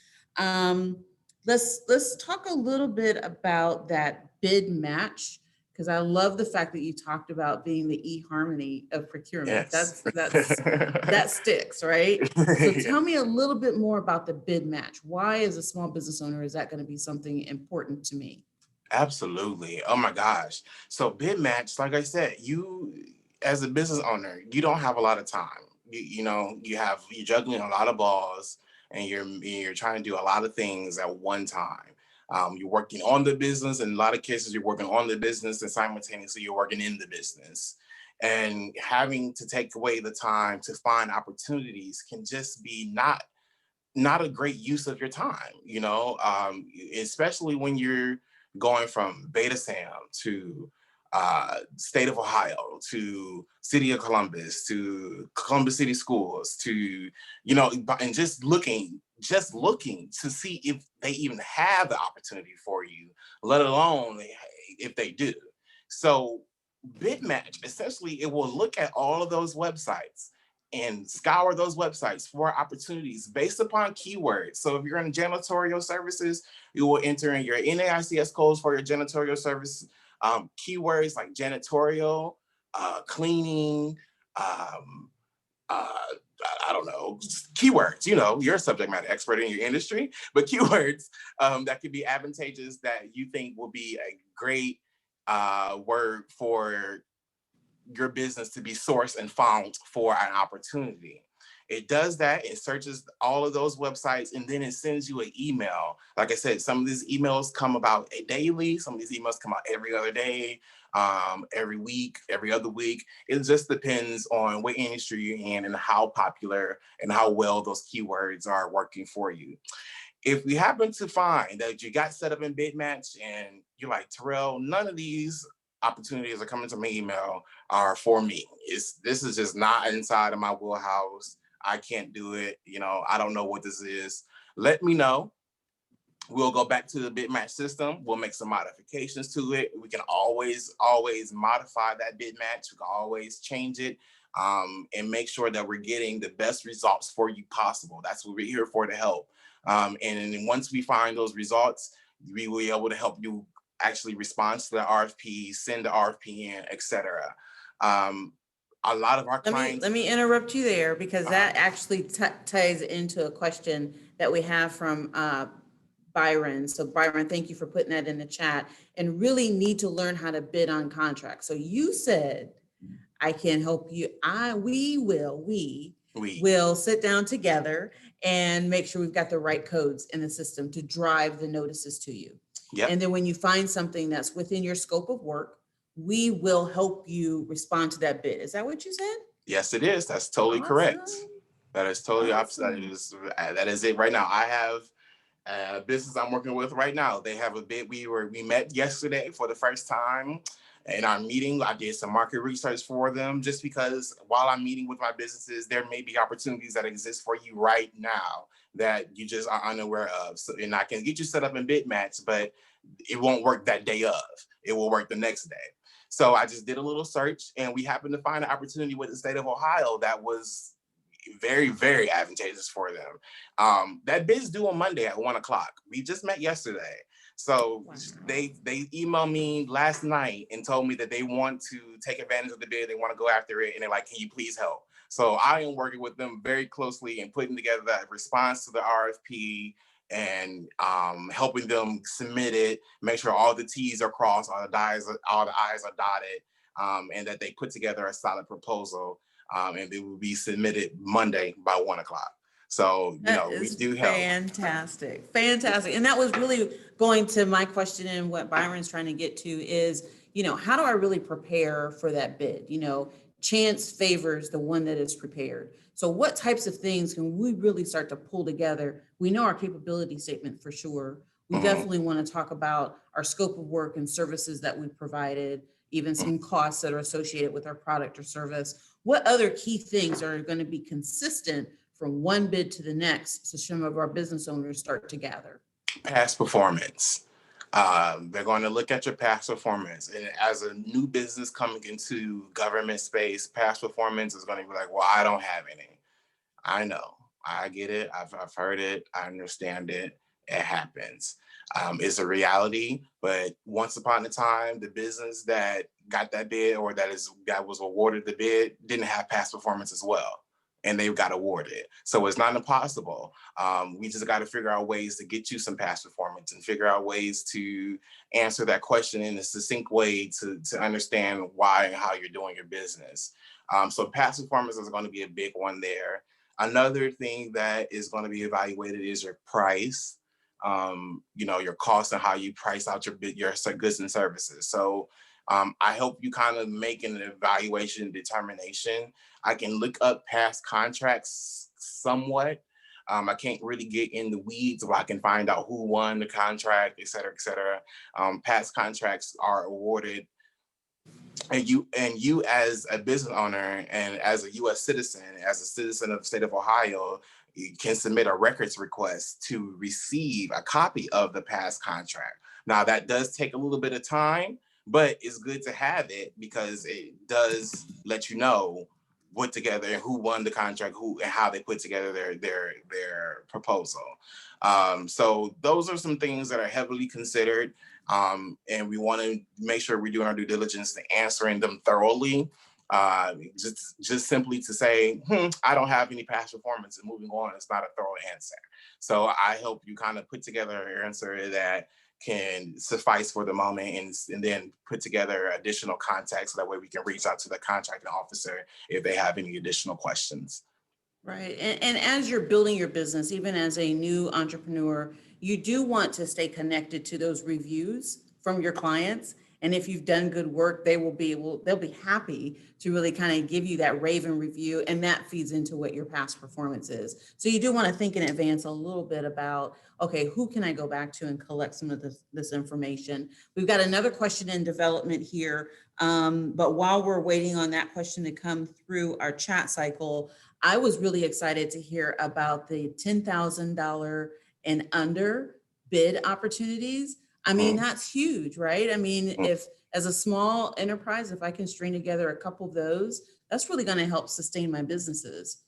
Let's talk a little bit about that bid match, because I love the fact that you talked about being the eHarmony of procurement. Yes. That sticks, right? So tell me a little bit more about the bid match. Why, as a small business owner, is that going to be something important to me? Absolutely. Oh my gosh. So bid match, like I said, you as a business owner, you don't have a lot of time. You're juggling a lot of balls, and you're trying to do a lot of things at one time. You're working on the business. In a lot of cases, you're working on the business and simultaneously you're working in the business. And having to take away the time to find opportunities can just be not a great use of your time, especially when you're going from Beta Sam to state of Ohio to city of Columbus to Columbus City Schools to, and just looking to see if they even have the opportunity for you, let alone if they do. So BidMatch, essentially, it will look at all of those websites and scour those websites for opportunities based upon keywords. So if you're in janitorial services, you will enter in your NAICS codes for your janitorial service, keywords like janitorial, cleaning, I don't know, keywords, you're a subject matter expert in your industry, but keywords that could be advantageous that you think will be a great word for your business to be sourced and found for an opportunity. It does that. It searches all of those websites, and then it sends you an email. Like I said, some of these emails come about daily. Some of these emails come out every other day, every week, every other week. It just depends on what industry you're in and how popular and how well those keywords are working for you. If we happen to find that you got set up in BidMatch and you're like, Terrell, none of these opportunities are coming to my email are for me. This is just not inside of my wheelhouse. I can't do it. I don't know what this is. Let me know. We'll go back to the BidMatch system. We'll make some modifications to it. We can always modify that BidMatch. We can always change it and make sure that we're getting the best results for you possible. That's what we're here for, to help. And then once we find those results, we will be able to help you actually respond to the RFP, send the RFP in, etc. A lot of our clients. Let me interrupt you there, because that actually ties into a question that we have from Byron. So Byron, thank you for putting that in the chat, and really need to learn how to bid on contracts. So you said, I can help you. We will sit down together and make sure we've got the right codes in the system to drive the notices to you. Yep. And then when you find something that's within your scope of work, we will help you respond to that bid. Is that what you said? Yes, it is. That's totally correct. That is totally opposite. That is it right now. I have a business I'm working with right now. They have a bid. We met yesterday for the first time. In our meeting, I did some market research for them, just because while I'm meeting with my businesses, there may be opportunities that exist for you right now that you just are unaware of. So, and I can get you set up in bid match, but it won't work that day of. It will work the next day. So I just did a little search, and we happened to find an opportunity with the state of Ohio that was very, very advantageous for them. That bid's due on Monday at 1:00. We just met yesterday. So Wow. they emailed me last night and told me that they want to take advantage of the bid. They want to go after it. And they're like, can you please help? So I am working with them very closely and putting together that response to the RFP and helping them submit it, make sure all the T's are crossed, all the I's are dotted, and that they put together a solid proposal, and it will be submitted Monday by 1:00. So, we do help. Fantastic. Fantastic. And that was really going to my question, and what Byron's trying to get to is, how do I really prepare for that bid? Chance favors the one that is prepared. So what types of things can we really start to pull together? We know our capability statement for sure. We definitely want to talk about our scope of work and services that we provided, even some costs that are associated with our product or service. What other key things are going to be consistent from one bid to the next, so some of our business owners start to gather? Past performance. They're going to look at your past performance. And as a new business coming into government space, past performance is going to be like, well, I don't have any. I know. I get it. I've heard it. I understand it. It happens. It's a reality. But once upon a time, the business that got that bid or that was awarded the bid didn't have past performance as well, and they got awarded. So it's not impossible. We just got to figure out ways to get you some past performance and figure out ways to answer that question in a succinct way to understand why and how you're doing your business. So past performance is going to be a big one there. Another thing that is going to be evaluated is your price, your cost and how you price out your goods and services. So I help you kind of make an evaluation determination. I can look up past contracts somewhat. I can't really get in the weeds, but I can find out who won the contract, et cetera, et cetera. Past contracts are awarded, and you as a business owner and as a U.S. citizen, as a citizen of the state of Ohio, you can submit a records request to receive a copy of the past contract. Now that does take a little bit of time, but it's good to have it because it does let you know what together and who won the contract, who and how they put together their proposal. So those are some things that are heavily considered, and we want to make sure we're doing our due diligence and answering them thoroughly. Just simply to say, I don't have any past performance and moving on, it's not a thorough answer. So I help you kind of put together an answer that can suffice for the moment, and then put together additional context so that way we can reach out to the contracting officer if they have any additional questions. Right. And as you're building your business, even as a new entrepreneur, you do want to stay connected to those reviews from your clients. And if you've done good work, they'll be happy to really kind of give you that raven review, and that feeds into what your past performance is. So you do want to think in advance a little bit about, okay, who can I go back to and collect some of this information? We've got another question in development here, but while we're waiting on that question to come through our chat cycle, I was really excited to hear about the $10,000 and under bid opportunities. I mean, that's huge, right? I mean, if as a small enterprise, if I can string together a couple of those, that's really going to help sustain my business.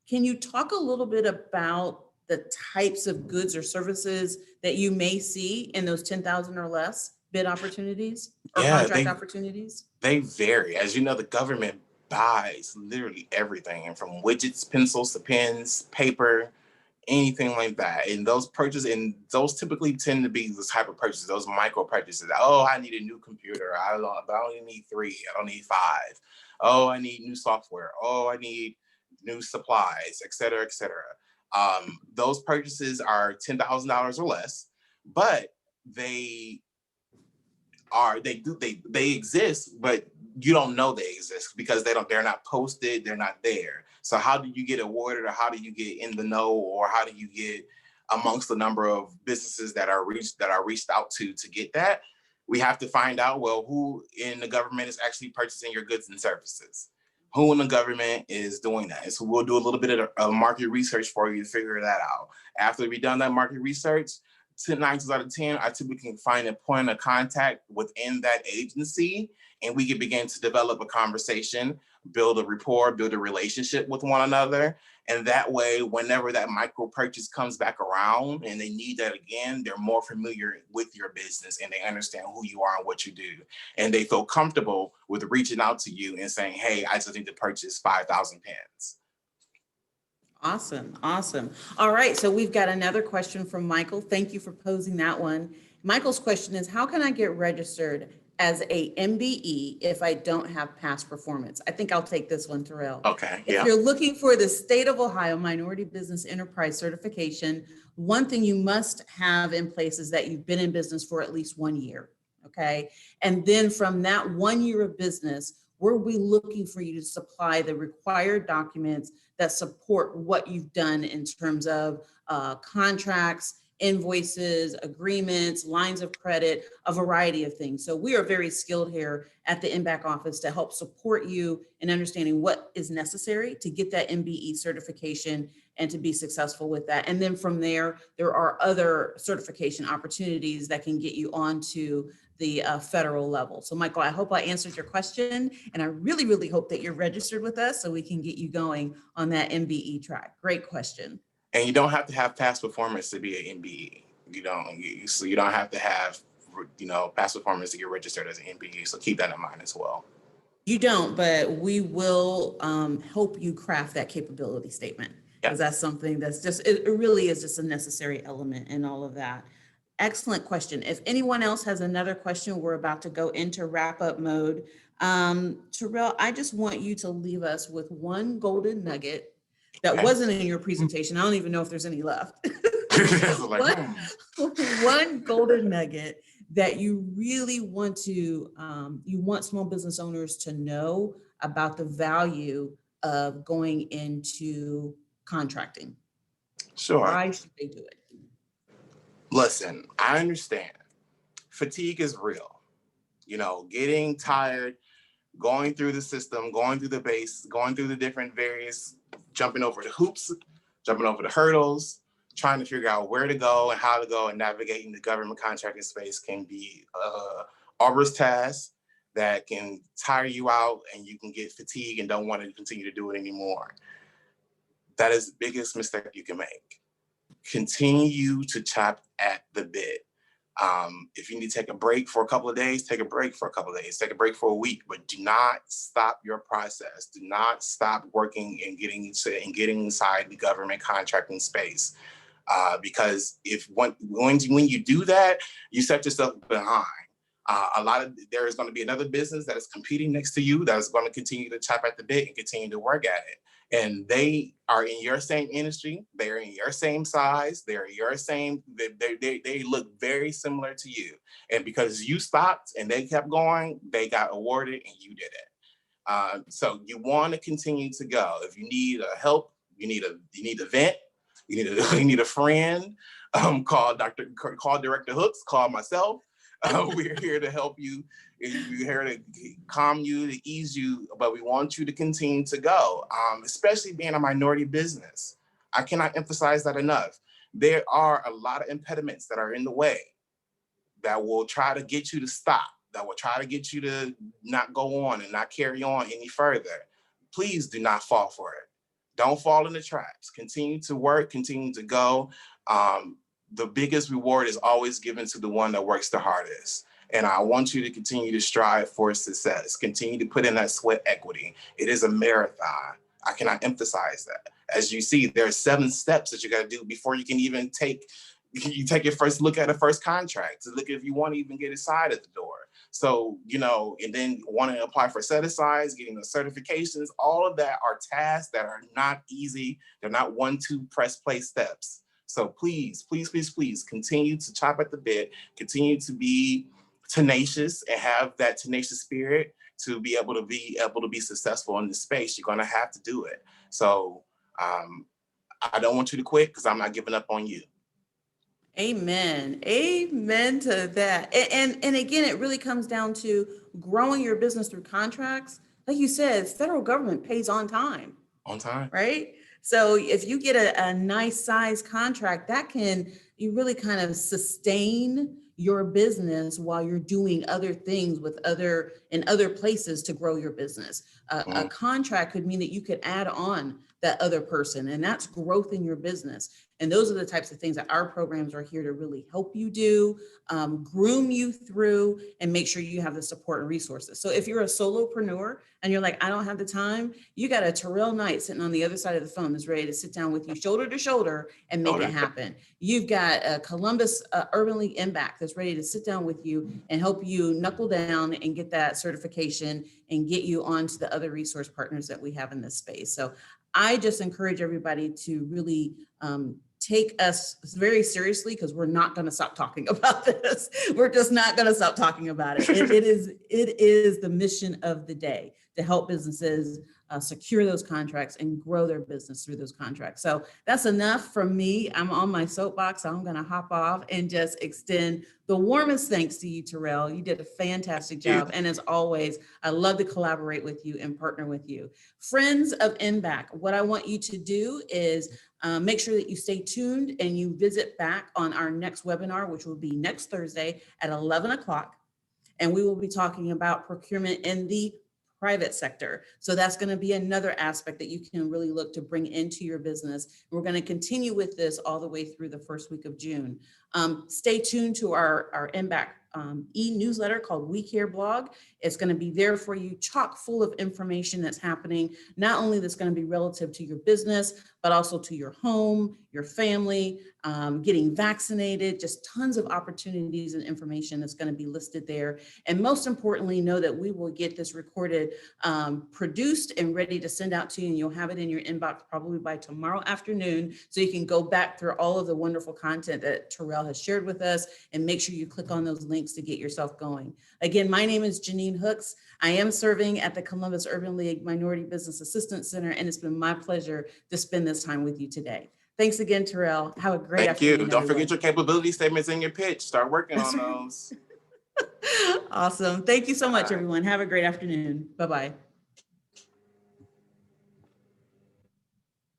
Can you talk a little bit about the types of goods or services that you may see in those 10,000 or less bid opportunities or contract opportunities? They vary. As you know, the government buys literally everything, and from widgets, pencils to pens, paper, anything like that. And those typically tend to be the type of purchases, those micro purchases. Oh, I need a new computer. I only need 3. I don't need 5. Oh, I need new software. Oh, I need new supplies, et cetera, et cetera. Those purchases are $10,000 or less, but they exist, but you don't know they exist because they're not posted, they're not there. So how do you get awarded, or how do you get in the know, or how do you get amongst the number of businesses that are reached out to get that? we have to find out, well, who in the government is actually purchasing your goods and services? Who in the government is doing that? And so we'll do a little bit of market research for you to figure that out. After we've done that market research, 9 times out of 10, I typically can find a point of contact within that agency, and we can begin to develop a conversation, build a rapport, build a relationship with one another. And that way, whenever that micro purchase comes back around and they need that again, they're more familiar with your business and they understand who you are and what you do. And they feel comfortable with reaching out to you and saying, hey, I just need to purchase 5,000 pens. Awesome. Awesome. All right. So we've got another question from Michael. Thank you for posing that one. Michael's question is, how can I get registered as a MBE if I don't have past performance? I think I'll take this one, Terrell. Okay. If you're looking for the State of Ohio Minority Business Enterprise certification, one thing you must have in place is that you've been in business for at least 1 year. Okay. And then from that 1 year of business, we'll be looking for you to supply the required documents that support what you've done in terms of contracts, invoices, agreements, lines of credit, a variety of things. So we are very skilled here at the MBAC office to help support you in understanding what is necessary to get that MBE certification and to be successful with that. And then from there, there are other certification opportunities that can get you onto the federal level. So Michael, I hope I answered your question, and I really, really hope that you're registered with us so we can get you going on that MBE track. Great question. And you don't have to have past performance to be an MBE. So you don't have to have, past performance to get registered as an MBE. So keep that in mind as well. You don't, but we will help you craft that capability statement, because that's something that's just, it really is just a necessary element in all of that. Excellent question. If anyone else has another question, we're about to go into wrap up mode. Terrell, I just want you to leave us with one golden nugget that wasn't in your presentation. I don't even know if there's any left. One golden nugget that you really want to, you want small business owners to know about the value of going into contracting. Sure. Why should they do it? Listen, I understand. Fatigue is real. Getting tired, going through the system, going through the base, going through the different various, jumping over the hoops, jumping over the hurdles, trying to figure out where to go and how to go, and navigating the government contracting space can be an arduous task that can tire you out, and you can get fatigued and don't want to continue to do it anymore. That is the biggest mistake you can make. Continue to chop at the bit. If you need to take a break for a couple of days, take a break for a couple of days, take a break for a week, but do not stop your process. Do not stop working and getting inside the government contracting space. Because when you do that, you set yourself behind. There is going to be another business that is competing next to you that is going to continue to chop at the bit and continue to work at it. And they are in your same industry. They're in your same size. They're your same. They look very similar to you. And because you stopped and they kept going, they got awarded and you did it. So you want to continue to go. If you need help, you need a vent. You need a friend. Call Director Hooks. Call myself. We're here to help you. We're here to calm you, to ease you, but we want you to continue to go, especially being a minority business. I cannot emphasize that enough. There are a lot of impediments that are in the way that will try to get you to stop, that will try to get you to not go on and not carry on any further. Please do not fall for it. Don't fall in the traps. Continue to work, continue to go. The biggest reward is always given to the one that works the hardest. And I want you to continue to strive for success. Continue to put in that sweat equity. It is a marathon. I cannot emphasize that. As you see, there are 7 steps that you got to do before you can even take your first look at a first contract, to look if you want to even get inside at the door. So, and then want to apply for set-asides, getting the certifications, all of that are tasks that are not easy. They're not 1-2 press play steps. So please, please, please, please continue to chop at the bit, continue to be tenacious and have that tenacious spirit to be able to be successful in this space. You're going to have to do it. So I don't want you to quit, because I'm not giving up on you. Amen. Amen to that. And again, it really comes down to growing your business through contracts. Like you said, federal government pays on time, On time. right? So if you get a nice size contract, that can, you really kind of sustain your business while you're doing other things in other places to grow your business. A contract could mean that you could add on that other person, and that's growth in your business. And those are the types of things that our programs are here to really help you do, groom you through, and make sure you have the support and resources. So if you're a solopreneur and you're like, I don't have the time, you got a Terrell Knight sitting on the other side of the phone that's ready to sit down with you shoulder to shoulder and make it happen. You've got a Columbus Urban League MBAC that's ready to sit down with you and help you knuckle down and get that certification and get you onto the other resource partners that we have in this space. So I just encourage everybody to really take us very seriously, because we're not going to stop talking about this. We're just not going to stop talking about it. It is the mission of the day to help businesses secure those contracts and grow their business through those contracts. So that's enough from me. I'm on my soapbox. So I'm going to hop off and just extend the warmest thanks to you, Terrell. You did a fantastic job. And as always, I love to collaborate with you and partner with you. Friends of MBAC, what I want you to do is make sure that you stay tuned and you visit back on our next webinar, which will be next Thursday at 11 o'clock. And we will be talking about procurement in the private sector. So that's going to be another aspect that you can really look to bring into your business. We're going to continue with this all the way through the first week of June. Stay tuned to our MBAC e-newsletter called We Care blog. It's going to be there for you, chock full of information that's happening, not only that's going to be relative to your business, but also to your home, your family, getting vaccinated, just tons of opportunities and information that's going to be listed there. And most importantly, know that we will get this recorded, produced and ready to send out to you, and you'll have it in your inbox probably by tomorrow afternoon, so you can go back through all of the wonderful content that Terrell has shared with us, and make sure you click on those links to get yourself going. Again, my name is Janine Hooks. I am serving at the Columbus Urban League Minority Business Assistance Center, and it's been my pleasure to spend this time with you today. Thanks again, Terrell. Have a great afternoon. Thank you. Don't forget your capability statements in your pitch. Start working on those. Awesome. Thank you so much, everyone. Have a great afternoon. Bye-bye.